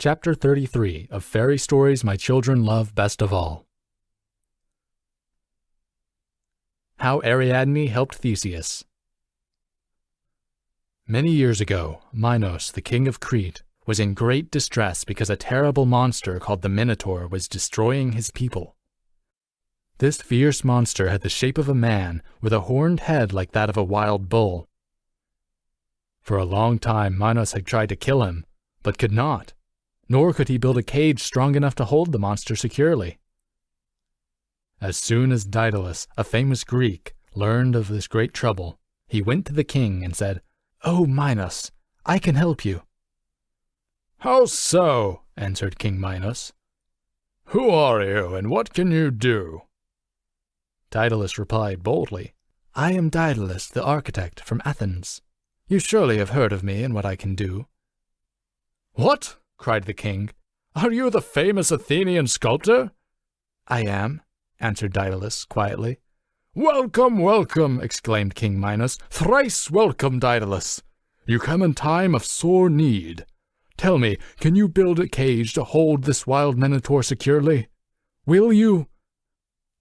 Chapter 33 of Fairy Stories My Children Love Best of All. How Ariadne Helped Theseus. Many years ago, Minos, the king of Crete, was in great distress because a terrible monster called the Minotaur was destroying his people. This fierce monster had the shape of a man with a horned head like that of a wild bull. For a long time Minos had tried to kill him, but could not, nor could he build a cage strong enough to hold the monster securely. As soon as Daedalus, a famous Greek, learned of this great trouble, he went to the king and said, "O Minos, I can help you." "How so?" answered King Minos. "Who are you, and what can you do?" Daedalus replied boldly, "I am Daedalus, the architect from Athens. You surely have heard of me and what I can do." "What?" cried the king. "Are you the famous Athenian sculptor?" "I am," answered Daedalus quietly. "Welcome, welcome!" exclaimed King Minos. "Thrice welcome, Daedalus! You come in time of sore need. Tell me, can you build a cage to hold this wild Minotaur securely? Will you?"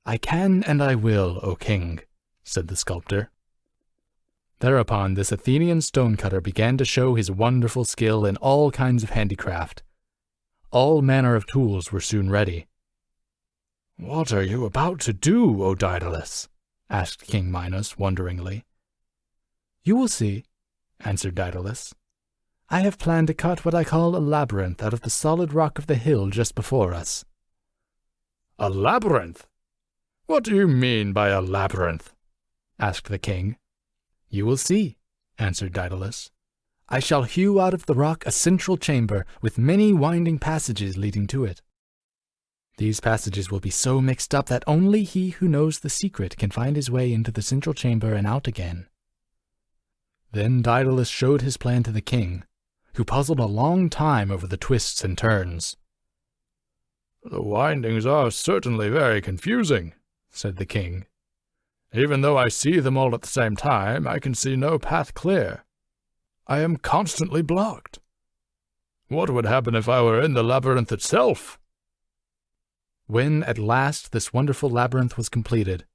"I can and I will, O king," said the sculptor. Thereupon this Athenian stonecutter began to show his wonderful skill in all kinds of handicraft. All manner of tools were soon ready. "What are you about to do, O Daedalus?" asked King Minos wonderingly. "You will see," answered Daedalus. "I have planned to cut what I call a labyrinth out of the solid rock of the hill just before us." "A labyrinth? What do you mean by a labyrinth?" asked the king. "You will see," answered Daedalus. "I shall hew out of the rock a central chamber with many winding passages leading to it. These passages will be so mixed up that only he who knows the secret can find his way into the central chamber and out again." Then Daedalus showed his plan to the king, who puzzled a long time over the twists and turns. "The windings are certainly very confusing," said the king. "Even though I see them all at the same time, I can see no path clear. I am constantly blocked. What would happen if I were in the labyrinth itself?" When at last this wonderful labyrinth was completed,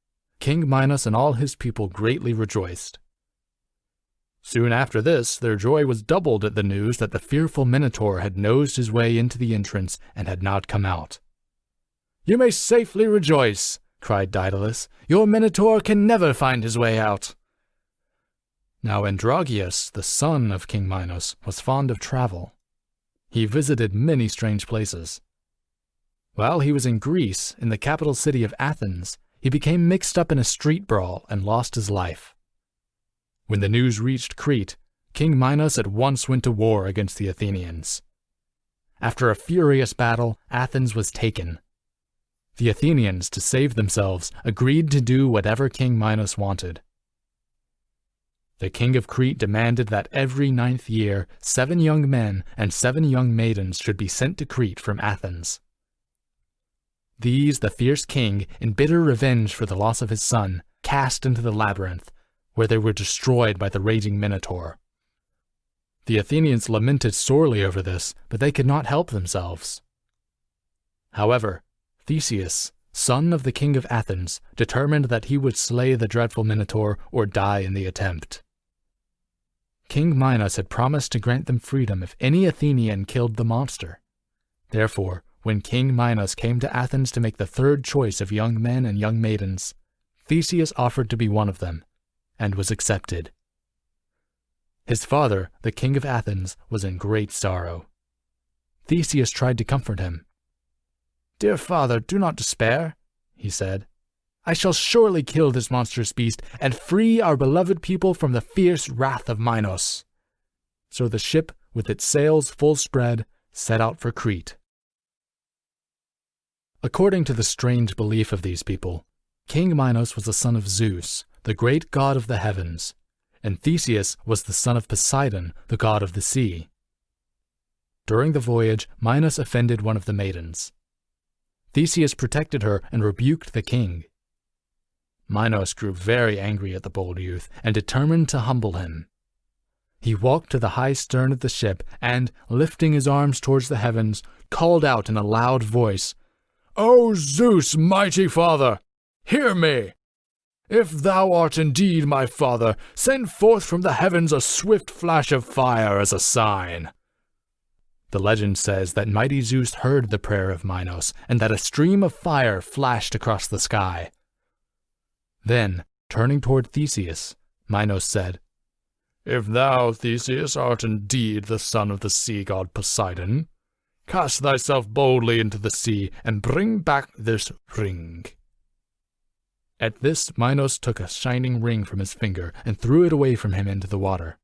King Minos and all his people greatly rejoiced. Soon after this, their joy was doubled at the news that the fearful Minotaur had nosed his way into the entrance and had not come out. "You may safely rejoice," cried Daedalus. "Your Minotaur can never find his way out." Now Androgeus, the son of King Minos, was fond of travel. He visited many strange places. While he was in Greece, in the capital city of Athens, he became mixed up in a street brawl and lost his life. When the news reached Crete, King Minos at once went to war against the Athenians. After a furious battle, Athens was taken. The Athenians, to save themselves, agreed to do whatever King Minos wanted. The king of Crete demanded that every 9th year 7 young men and 7 young maidens should be sent to Crete from Athens. These the fierce king, in bitter revenge for the loss of his son, cast into the labyrinth, where they were destroyed by the raging Minotaur. The Athenians lamented sorely over this, but they could not help themselves. However, Theseus, son of the king of Athens, determined that he would slay the dreadful Minotaur or die in the attempt. King Minos had promised to grant them freedom if any Athenian killed the monster. Therefore, when King Minos came to Athens to make the 3rd choice of young men and young maidens, Theseus offered to be one of them, and was accepted. His father, the king of Athens, was in great sorrow. Theseus tried to comfort him. "Dear father, do not despair," he said. "I shall surely kill this monstrous beast and free our beloved people from the fierce wrath of Minos." So the ship, with its sails full spread, set out for Crete. According to the strange belief of these people, King Minos was the son of Zeus, the great god of the heavens, and Theseus was the son of Poseidon, the god of the sea. During the voyage, Minos offended one of the maidens. Theseus protected her and rebuked the king. Minos grew very angry at the bold youth and determined to humble him. He walked to the high stern of the ship and, lifting his arms towards the heavens, called out in a loud voice, "O Zeus, mighty father, hear me! If thou art indeed my father, send forth from the heavens a swift flash of fire as a sign." The legend says that mighty Zeus heard the prayer of Minos, and that a stream of fire flashed across the sky. Then, turning toward Theseus, Minos said, "If thou, Theseus, art indeed the son of the sea god Poseidon, cast thyself boldly into the sea and bring back this ring." At this, Minos took a shining ring from his finger and threw it away from him into the water.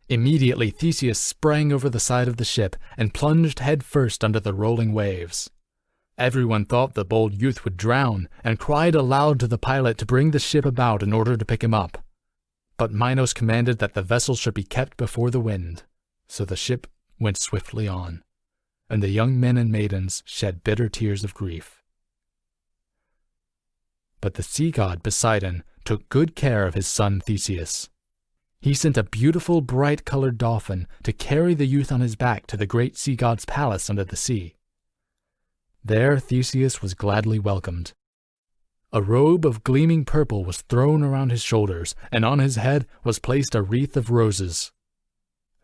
Immediately Theseus sprang over the side of the ship and plunged head first under the rolling waves. Everyone thought the bold youth would drown and cried aloud to the pilot to bring the ship about in order to pick him up. But Minos commanded that the vessel should be kept before the wind, so the ship went swiftly on, and the young men and maidens shed bitter tears of grief. But the sea god Poseidon took good care of his son Theseus. He sent a beautiful bright-colored dolphin to carry the youth on his back to the great sea god's palace under the sea. There Theseus was gladly welcomed. A robe of gleaming purple was thrown around his shoulders, and on his head was placed a wreath of roses.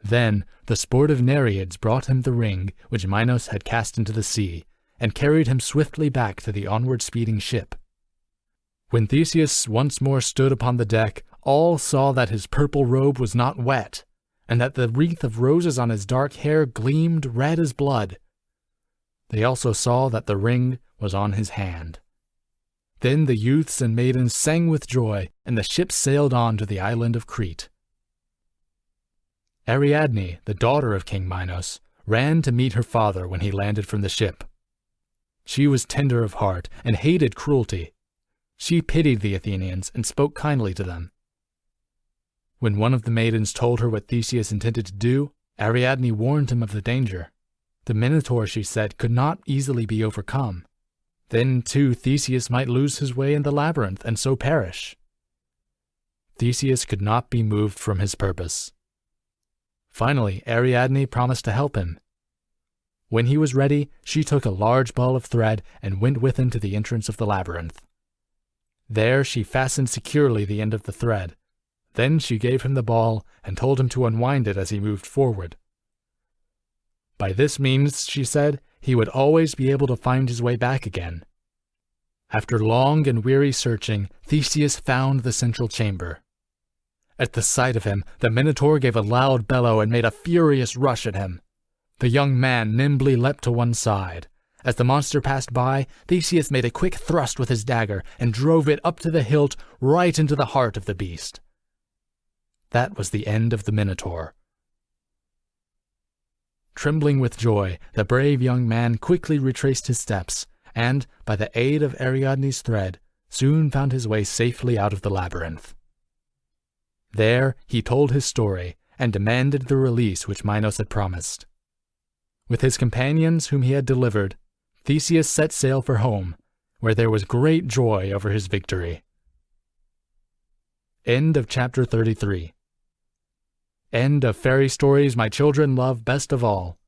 Then the sportive Nereids brought him the ring which Minos had cast into the sea, and carried him swiftly back to the onward speeding ship. When Theseus once more stood upon the deck, all saw that his purple robe was not wet, and that the wreath of roses on his dark hair gleamed red as blood. They also saw that the ring was on his hand. Then the youths and maidens sang with joy, and the ship sailed on to the island of Crete. Ariadne, the daughter of King Minos, ran to meet her father when he landed from the ship. She was tender of heart and hated cruelty. She pitied the Athenians and spoke kindly to them. When one of the maidens told her what Theseus intended to do, Ariadne warned him of the danger. The Minotaur, she said, could not easily be overcome. Then, too, Theseus might lose his way in the labyrinth and so perish. Theseus could not be moved from his purpose. Finally, Ariadne promised to help him. When he was ready, she took a large ball of thread and went with him to the entrance of the labyrinth. There she fastened securely the end of the thread. Then she gave him the ball and told him to unwind it as he moved forward. By this means, she said, he would always be able to find his way back again. After long and weary searching, Theseus found the central chamber. At the sight of him, the Minotaur gave a loud bellow and made a furious rush at him. The young man nimbly leapt to one side. As the monster passed by, Theseus made a quick thrust with his dagger and drove it up to the hilt right into the heart of the beast. That was the end of the Minotaur. Trembling with joy, the brave young man quickly retraced his steps, and, by the aid of Ariadne's thread, soon found his way safely out of the labyrinth. There he told his story, and demanded the release which Minos had promised. With his companions whom he had delivered, Theseus set sail for home, where there was great joy over his victory. End of chapter 33. End of fairy stories my children love best of all.